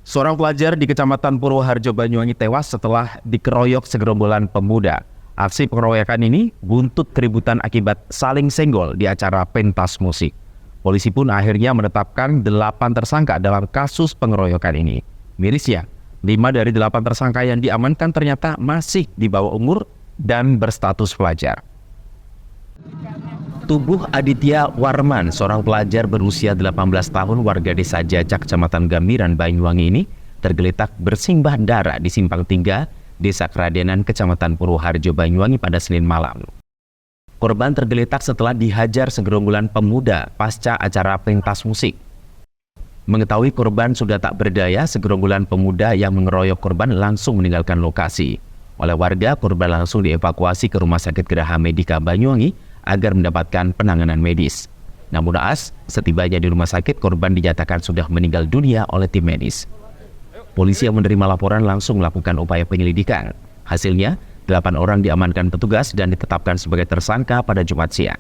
Seorang pelajar di Kecamatan Purwoharjo, Banyuwangi tewas setelah dikeroyok segerombolan pemuda. Aksi pengeroyokan ini buntut keributan akibat saling senggol di acara pentas musik. Polisi pun akhirnya menetapkan 8 tersangka dalam kasus pengeroyokan ini. Mirisnya, 5 dari 8 tersangka yang diamankan ternyata masih di bawah umur dan berstatus pelajar. Tubuh Aditya Warman, seorang pelajar berusia 18 tahun warga desa Jajak, Kecamatan Gambiran, Banyuwangi ini tergeletak bersimbah darah di Simpang 3, Desa Keradenan, Kecamatan Purwoharjo, Banyuwangi pada Senin malam. Korban tergeletak setelah dihajar segerombolan pemuda pasca acara pentas musik. Mengetahui korban sudah tak berdaya, segerombolan pemuda yang mengeroyok korban langsung meninggalkan lokasi. Oleh warga, korban langsung dievakuasi ke Rumah Sakit Geraha Medika Banyuwangi agar mendapatkan penanganan medis. Namun naas, setibanya di rumah sakit, korban dinyatakan sudah meninggal dunia oleh tim medis. Polisi yang menerima laporan langsung melakukan upaya penyelidikan. Hasilnya, 8 orang diamankan petugas dan ditetapkan sebagai tersangka pada Jumat siang.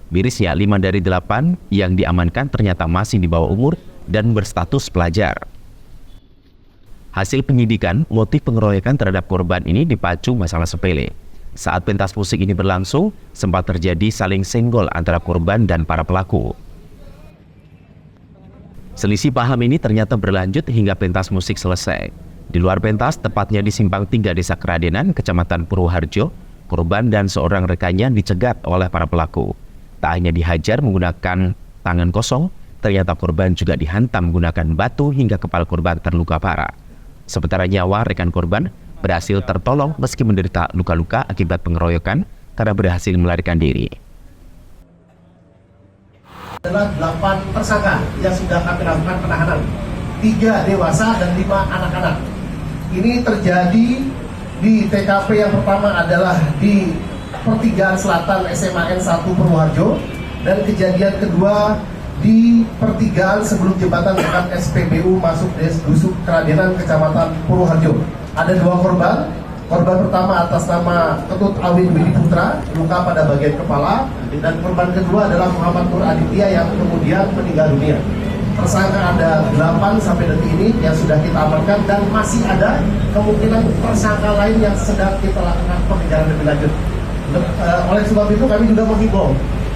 Mirisnya, 5 dari 8 yang diamankan ternyata masih di bawah umur dan berstatus pelajar. Hasil penyidikan, motif pengeroyokan terhadap korban ini dipacu masalah sepele. Saat pentas musik ini berlangsung, sempat terjadi saling senggol antara korban dan para pelaku. Selisih paham ini ternyata berlanjut hingga pentas musik selesai. Di luar pentas, tepatnya di Simpang 3 Desa Keradenan, Kecamatan Purwoharjo, korban dan seorang rekannya dicegat oleh para pelaku. Tak hanya dihajar menggunakan tangan kosong, ternyata korban juga dihantam menggunakan batu hingga kepala korban terluka parah. Sementara nyawa rekan korban berhasil tertolong meski menderita luka-luka akibat pengeroyokan karena berhasil melarikan diri. Adalah 8 tersangka yang sudah kami lakukan penahanan, 3 dewasa dan 5 anak-anak. Ini terjadi di TKP yang pertama adalah di Pertigaan Selatan SMAN 1 Purwoharjo, dan kejadian kedua di pertigaan sebelum jembatan dekat SPBU masuk Dusuk Keradenan, Kecamatan Purwoharjo. Ada 2 korban. Korban pertama atas nama Ketut Awin Widi Putra, luka pada bagian kepala, dan korban kedua adalah Muhammad Nur Aditya yang kemudian meninggal dunia. Tersangka ada 8 sampai detik ini yang sudah kita amankan, dan masih ada kemungkinan tersangka lain yang sedang kita lakukan pengejaran lebih lanjut. Oleh sebab itu kami juga menghimbau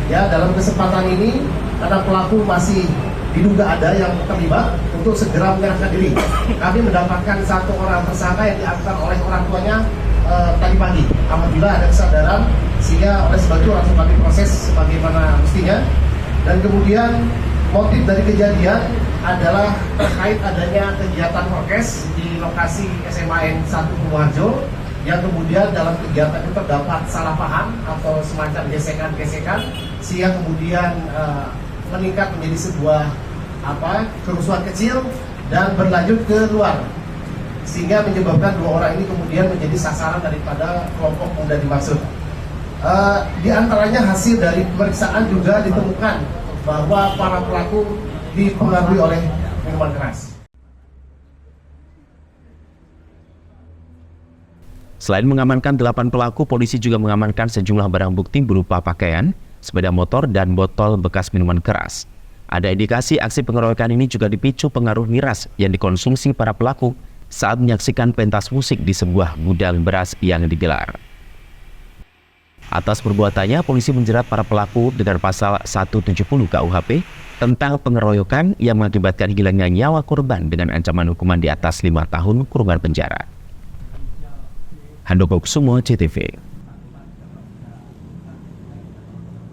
ya, dalam kesempatan ini karena pelaku masih diduga ada yang terlibat, untuk segera menyerahkan diri. Kami mendapatkan 1 orang tersangka yang diamankan oleh orang tuanya tadi pagi. Alhamdulillah ada kesadaran, sehingga oleh sebab itu langsung kami proses sebagaimana mestinya. Dan kemudian motif dari kejadian adalah terkait adanya kegiatan orkes di lokasi SMAN 1 Purwoharjo, yang kemudian dalam kegiatan itu terdapat salah paham atau semacam gesekan-gesekan, sehingga kemudian meningkat menjadi sebuah kerusuhan kecil dan berlanjut ke luar, sehingga menyebabkan 2 orang ini kemudian menjadi sasaran daripada kelompok pemuda dimaksud. Di antaranya hasil dari pemeriksaan juga ditemukan bahwa para pelaku dipengaruhi oleh minuman keras. Selain mengamankan 8 pelaku, polisi juga mengamankan sejumlah barang bukti berupa pakaian, sepeda motor, dan botol bekas minuman keras. Ada indikasi aksi pengeroyokan ini juga dipicu pengaruh miras yang dikonsumsi para pelaku saat menyaksikan pentas musik di sebuah gudang beras yang digelar. Atas perbuatannya, polisi menjerat para pelaku dengan pasal 170 KUHP tentang pengeroyokan yang mengakibatkan hilangnya nyawa korban dengan ancaman hukuman di atas 5 tahun kurungan penjara. Handoko Kusumo, CTV.